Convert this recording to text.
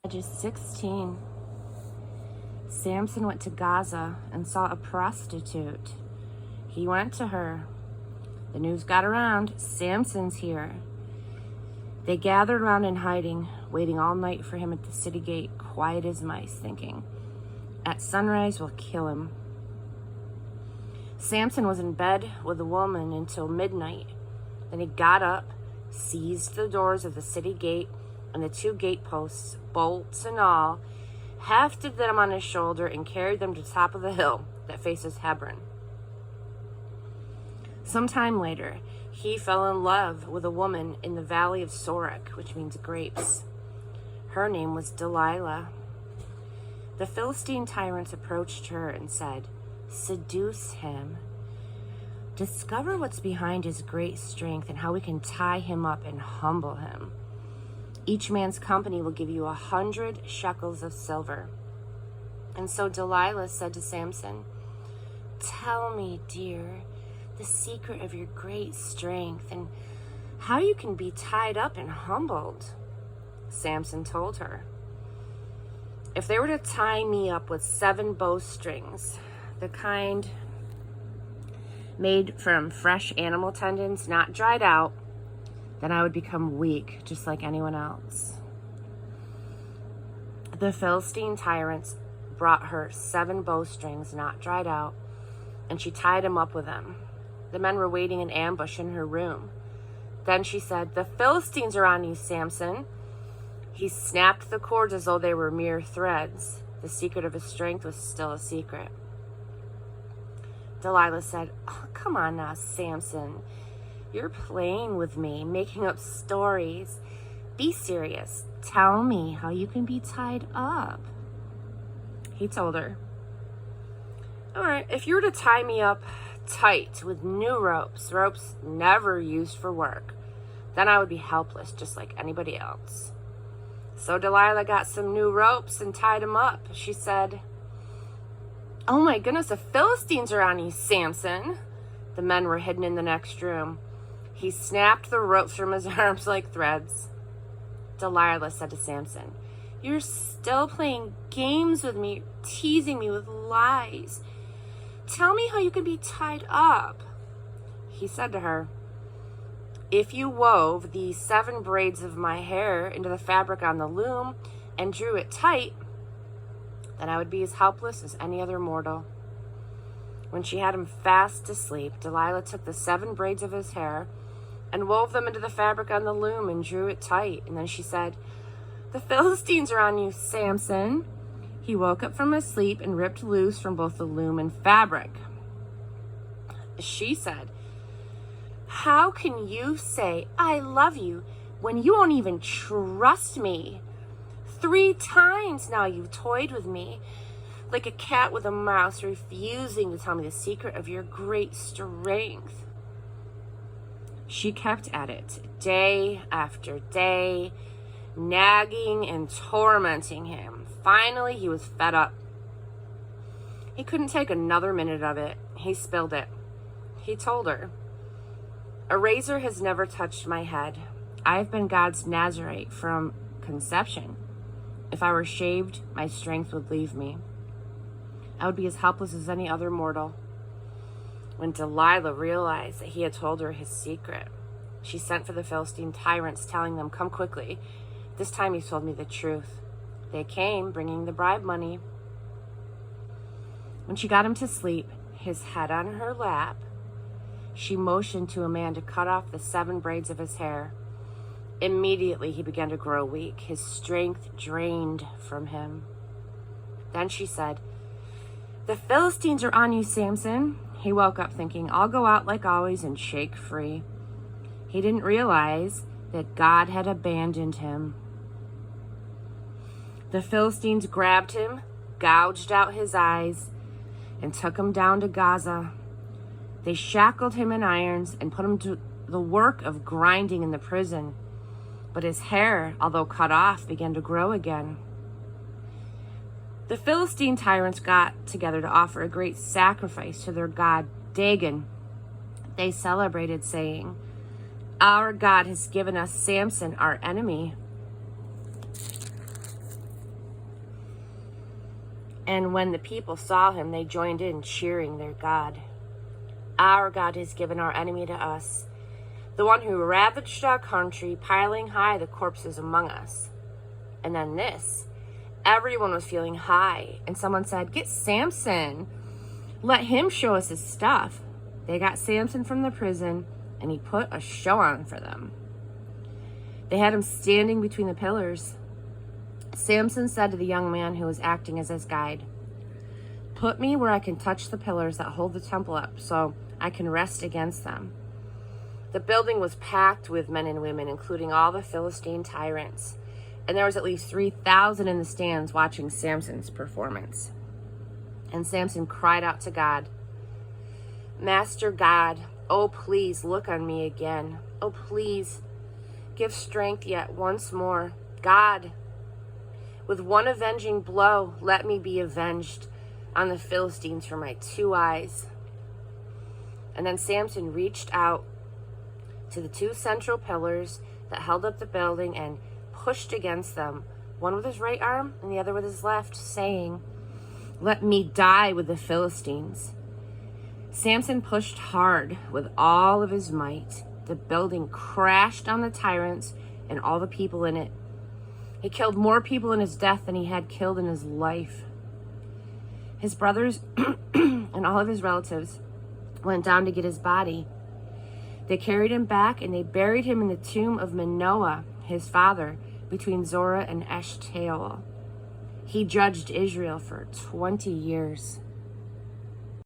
Judges 16. Samson went to Gaza and saw a prostitute. He went to her. The news got around. Samson's here. They gathered around in hiding, waiting all night for him at the city gate, quiet as mice, thinking, at sunrise we'll kill him. Samson was in bed with a woman until midnight. Then he got up, seized the doors of the city gate and the 2 gateposts, bolts and all, hefted them on his shoulder, and carried them to the top of the hill that faces Hebron. Sometime later, he fell in love with a woman in the valley of Sorek, which means grapes. Her name was Delilah. The Philistine tyrants approached her and said, "Seduce him. Discover what's behind his great strength and how we can tie him up and humble him. Each man's company will give you 100 shekels of silver." And so Delilah said to Samson, "Tell me, dear, the secret of your great strength and how you can be tied up and humbled." Samson told her, "If they were to tie me up with 7 bowstrings, the kind made from fresh animal tendons, not dried out, then I would become weak, just like anyone else." The Philistine tyrants brought her 7 bowstrings, not dried out, and she tied him up with them. The men were waiting in ambush in her room. Then she said, "The Philistines are on you, Samson." He snapped the cords as though they were mere threads. The secret of his strength was still a secret. Delilah said, "Oh, come on now, Samson. You're playing with me, making up stories. Be serious. Tell me how you can be tied up." He told her, "All right, if you were to tie me up tight with new ropes never used for work, then I would be helpless just like anybody else." So Delilah got some new ropes and tied him up. She said, "Oh my goodness, the Philistines are on you, Samson." The men were hidden in the next room. He snapped the ropes from his arms like threads. Delilah said to Samson, "You're still playing games with me, teasing me with lies. Tell me how you can be tied up." He said to her, "If you wove these 7 braids of my hair into the fabric on the loom and drew it tight, then I would be as helpless as any other mortal." When she had him fast asleep, Delilah took the 7 braids of his hair and wove them into the fabric on the loom and drew it tight. And then she said, "The Philistines are on you, Samson." He woke up from his sleep and ripped loose from both the loom and fabric. She said, "How can you say I love you when you won't even trust me? 3 times now you've toyed with me like a cat with a mouse, refusing to tell me the secret of your great strength." She kept at it day after day, nagging and tormenting him. Finally, he was fed up. He couldn't take another minute of it. He spilled it. He told her, "A razor has never touched my head. I've been God's Nazarite from conception. If I were shaved, my strength would leave me. I would be as helpless as any other mortal." When Delilah realized that he had told her his secret, she sent for the Philistine tyrants, telling them, "Come quickly. This time he's told me the truth." They came, bringing the bribe money. When she got him to sleep, his head on her lap, she motioned to a man to cut off the 7 braids of his hair. Immediately he began to grow weak, his strength drained from him. Then she said, "The Philistines are on you, Samson." He woke up thinking, "I'll go out like always and shake free." He didn't realize that God had abandoned him. The Philistines grabbed him, gouged out his eyes, and took him down to Gaza. They shackled him in irons and put him to the work of grinding in the prison. But his hair, although cut off, began to grow again. The Philistine tyrants got together to offer a great sacrifice to their god Dagon. They celebrated, saying, "Our God has given us Samson, our enemy." And when the people saw him, they joined in, cheering their God. Our God has given our enemy to us, the one who ravaged our country, piling high the corpses among us. And then this, everyone was feeling high, and someone said, "Get Samson. Let him show us his stuff." They got Samson from the prison, and he put a show on for them. They had him standing between the pillars. Samson said to the young man who was acting as his guide, "Put me where I can touch the pillars that hold the temple up, so I can rest against them." The building was packed with men and women, including all the Philistine tyrants, and there was at least 3,000 in the stands watching Samson's performance. And Samson cried out to God, "Master God, oh please look on me again. Oh please, give strength yet once more. God, with one avenging blow, let me be avenged on the Philistines for my 2 eyes." And then Samson reached out to the 2 central pillars that held up the building and pushed against them, one with his right arm and the other with his left, saying, "Let me die with the Philistines." Samson pushed hard with all of his might. The building crashed on the tyrants and all the people in it. He killed more people in his death than he had killed in his life. His brothers and all of his relatives went down to get his body. They carried him back and they buried him in the tomb of Manoah, his father, between Zorah and Eshtaol. He judged Israel for 20 years.